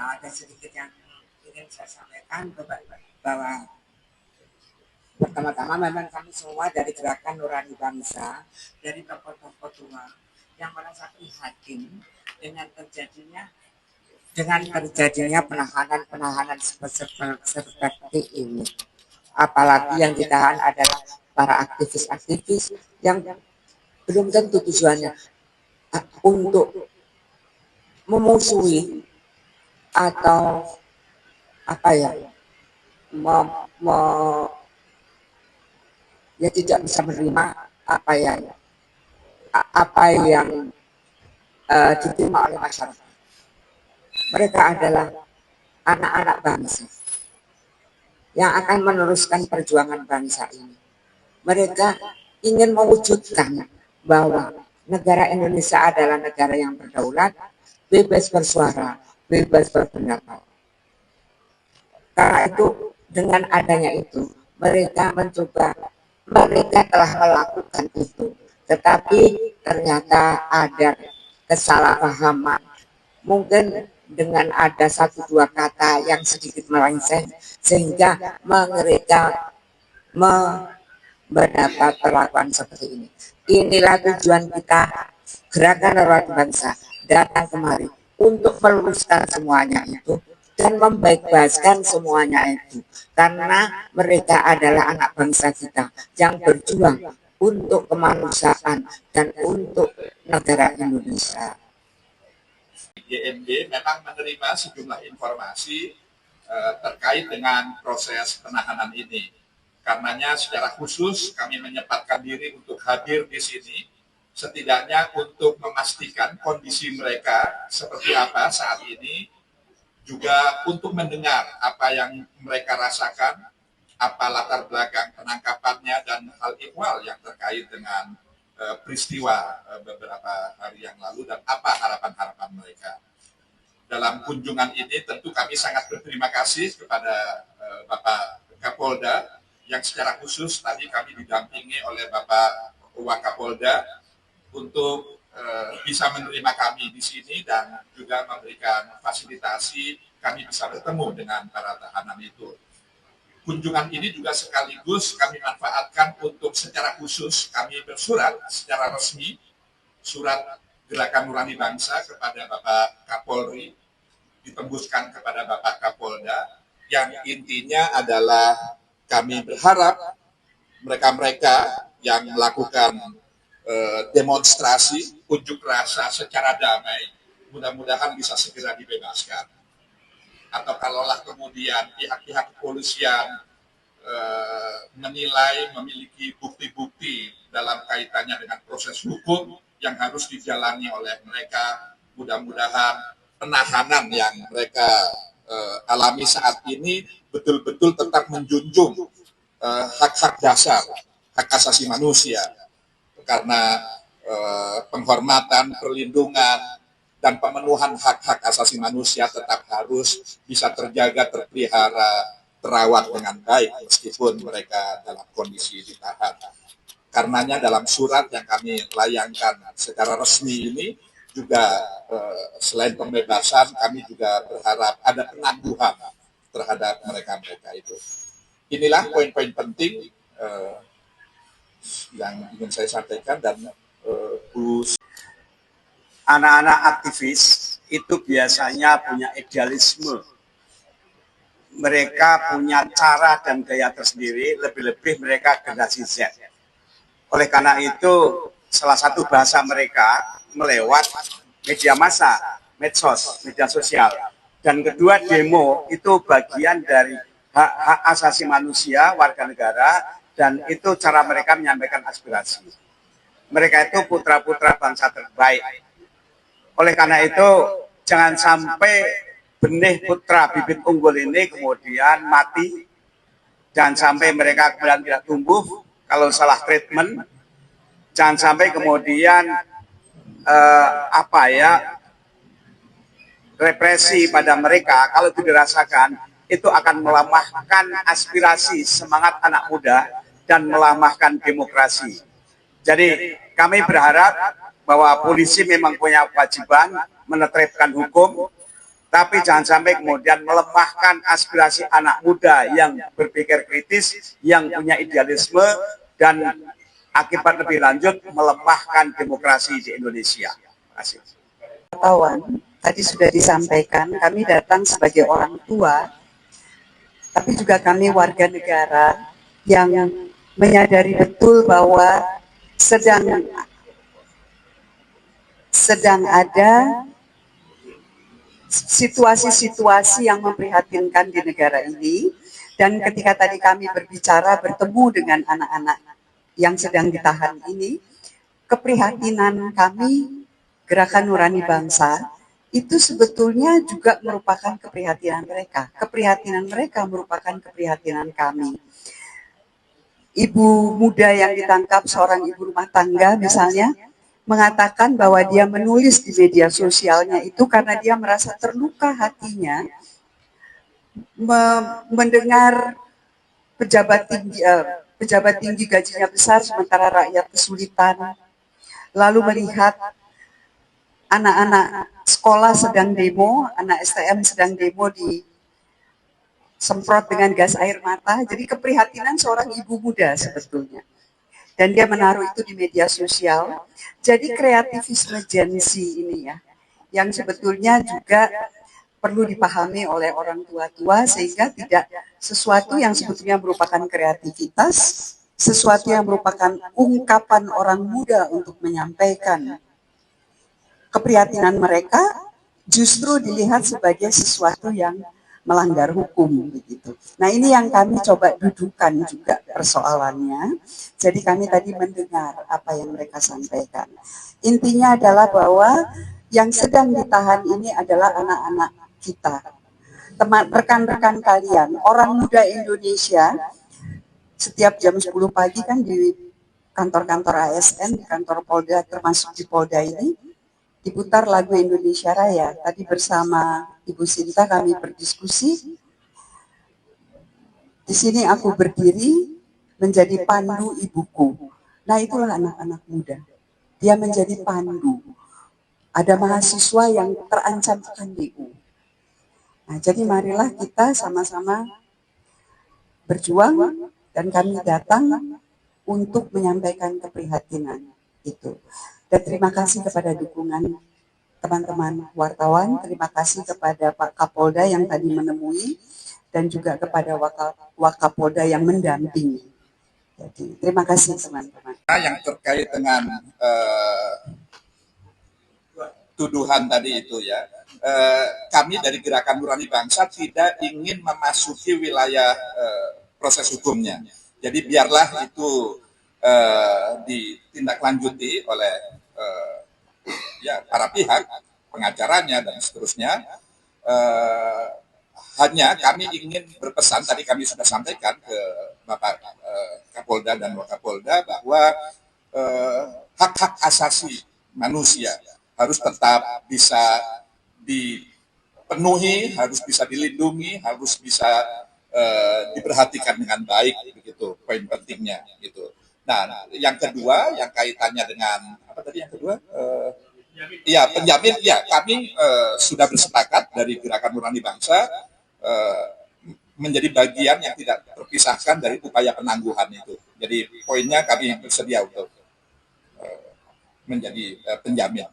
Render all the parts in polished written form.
ada sedikit yang ingin saya sampaikan bahwa pertama-tama memang kami semua dari Gerakan Nurani Bangsa, dari tokoh-tokoh tua yang merasa prihatin dengan terjadinya penahanan seperti ini. Apalagi yang ditahan adalah para aktivis-aktivis yang belum tentu tujuannya untuk memusuhi atau ya tidak bisa menerima apa yang diterima oleh masyarakat. Mereka adalah anak-anak bangsa yang akan meneruskan perjuangan bangsa ini. Mereka ingin mewujudkan bahwa negara Indonesia adalah negara yang berdaulat, bebas bersuara, bebas berpendapat. Karena itu, dengan adanya itu, mereka telah melakukan itu, tetapi ternyata ada kesalahpahaman. Mungkin dengan ada satu dua kata yang sedikit melenceng, sehingga mereka mendapat perlakuan seperti ini. Inilah tujuan kita, Gerakan Nurani Bangsa, datang kemari untuk meluruskan semuanya itu dan membaik-baikkan semuanya itu, karena mereka adalah anak bangsa kita yang berjuang untuk kemanusiaan dan untuk negara Indonesia. GNB memang menerima sejumlah informasi terkait dengan proses penahanan ini. Karenanya secara khusus kami menyempatkan diri untuk hadir di sini, setidaknya untuk memastikan kondisi mereka seperti apa saat ini, juga untuk mendengar apa yang mereka rasakan, apa latar belakang penangkapannya, dan hal ihwal yang terkait dengan peristiwa beberapa hari yang lalu, dan apa harapan-harapan mereka. Dalam kunjungan ini tentu kami sangat berterima kasih kepada Bapak Kapolda, yang secara khusus tadi kami didampingi oleh Bapak Wakapolda untuk bisa menerima kami di sini dan juga memberikan fasilitasi kami bisa bertemu dengan para tahanan itu. Kunjungan ini juga sekaligus kami manfaatkan untuk secara khusus kami bersurat secara resmi, surat Gerakan Nurani Bangsa kepada Bapak Kapolri, ditembuskan kepada Bapak Kapolda, yang intinya adalah kami berharap mereka-mereka yang melakukan demonstrasi, unjuk rasa secara damai, mudah-mudahan bisa segera dibebaskan. Atau kalaulah kemudian pihak-pihak kepolisian menilai memiliki bukti-bukti dalam kaitannya dengan proses hukum yang harus dijalani oleh mereka, mudah-mudahan penahanan yang mereka alami saat ini betul-betul tetap menjunjung hak-hak dasar, hak asasi manusia, karena penghormatan, perlindungan, dan pemenuhan hak-hak asasi manusia tetap harus bisa terjaga, terpelihara, terawat dengan baik meskipun mereka dalam kondisi ditahan. Karenanya dalam surat yang kami layangkan secara resmi ini juga selain pembebasan, kami juga berharap ada penangguhan terhadap mereka-mereka itu. Inilah poin-poin penting yang ingin saya sampaikan. Dan anak-anak aktivis itu biasanya punya idealisme. Mereka punya cara dan gaya tersendiri, lebih-lebih mereka generasi Z. Oleh karena itu, salah satu bahasa mereka melewat media massa, medsos, media sosial. Dan kedua, demo itu bagian dari hak-hak asasi manusia, warga negara, dan itu cara mereka menyampaikan aspirasi. Mereka itu putra-putra bangsa terbaik. Oleh karena itu, jangan sampai benih putra bibit unggul ini kemudian mati, jangan sampai mereka kemudian tidak tumbuh kalau salah treatment, jangan sampai kemudian represi pada mereka kalau itu dirasakan, itu akan melemahkan aspirasi semangat anak muda dan melemahkan demokrasi. Jadi kami berharap bahwa polisi memang punya kewajiban menertibkan hukum, Tapi jangan sampai kemudian melemahkan aspirasi anak muda yang berpikir kritis, yang punya idealisme, dan akibat lebih lanjut melemahkan demokrasi di Indonesia. Terima kasih. Wartawan, tadi sudah disampaikan, kami datang sebagai orang tua, tapi juga kami warga negara yang menyadari betul bahwa sedang ada situasi-situasi yang memprihatinkan di negara ini. Dan ketika tadi kami berbicara, bertemu dengan anak-anak yang sedang ditahan ini, keprihatinan kami, Gerakan Nurani Bangsa, itu sebetulnya juga merupakan keprihatinan mereka. Keprihatinan mereka merupakan keprihatinan kami. Ibu muda yang ditangkap, seorang ibu rumah tangga misalnya, mengatakan bahwa dia menulis di media sosialnya itu karena dia merasa terluka hatinya mendengar pejabat tinggi gajinya besar sementara rakyat kesulitan, lalu melihat anak-anak sekolah sedang demo, anak STM sedang demo disemprot dengan gas air mata. Jadi keprihatinan seorang ibu muda sebetulnya. Dan dia menaruh itu di media sosial. Jadi kreativisme Gen Z ini ya, yang sebetulnya juga perlu dipahami oleh orang tua-tua sehingga tidak sesuatu yang sebetulnya merupakan kreativitas, sesuatu yang merupakan ungkapan orang muda untuk menyampaikan keprihatinan mereka justru dilihat sebagai sesuatu yang melanggar hukum begitu. Nah, ini yang kami coba dudukan juga persoalannya. Jadi kami tadi mendengar apa yang mereka sampaikan. Intinya adalah bahwa yang sedang ditahan ini adalah anak-anak kita. Teman rekan-rekan kalian, orang muda Indonesia setiap jam 10 pagi kan di kantor-kantor ASN, di kantor Polda termasuk di Polda ini diputar lagu Indonesia Raya. Tadi bersama Ibu Sinta kami berdiskusi. Di sini aku berdiri menjadi pandu ibuku. Nah, itulah anak-anak muda. Dia menjadi pandu. Ada mahasiswa yang terancam akan DU. Nah, jadi marilah kita sama-sama berjuang dan kami datang untuk menyampaikan keprihatinan itu. Dan terima kasih kepada dukungan teman-teman wartawan, terima kasih kepada Pak Kapolda yang tadi menemui, dan juga kepada Wakapolda yang mendampingi. Jadi, terima kasih teman-teman. Yang terkait dengan tuduhan tadi itu ya, kami dari Gerakan Nurani Bangsa tidak ingin memasuki wilayah proses hukumnya. Jadi biarlah itu ditindaklanjuti oleh ya para pihak, pengacaranya dan seterusnya. Hanya kami ingin berpesan, tadi kami sudah sampaikan ke Bapak Kapolda dan Wakapolda bahwa hak-hak asasi manusia harus tetap bisa dipenuhi, harus bisa dilindungi, harus bisa diperhatikan dengan baik, begitu poin pentingnya gitu. Nah, yang kedua, yang kaitannya dengan apa tadi yang kedua? Ya, penjamin. Ya, kami sudah bersepakat dari Gerakan Nurani Bangsa menjadi bagian yang tidak terpisahkan dari upaya penangguhan itu. Jadi poinnya kami bersedia untuk menjadi penjamin.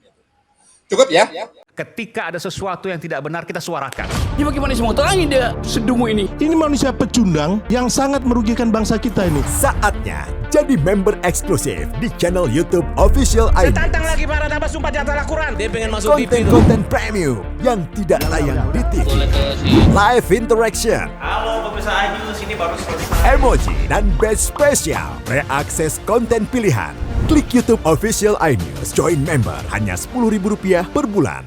Cukup ya? Ketika ada sesuatu yang tidak benar, kita suarakan. Ya bagaimana semua terangin dia sedumu ini? Ini manusia pecundang yang sangat merugikan bangsa kita ini. Saatnya jadi member eksklusif di channel YouTube Official ID. Tantang lagi para tambah sumpah di atas Al-Quran. Dia pengen masuk TV. Konten-konten premium yang tidak tayang di TV. Live interaction. Halo pemirsa ID, sini baru selesai. Emoji dan badge spesial. Reakses konten pilihan. Klik YouTube Official iNews, join member hanya Rp10.000 per bulan.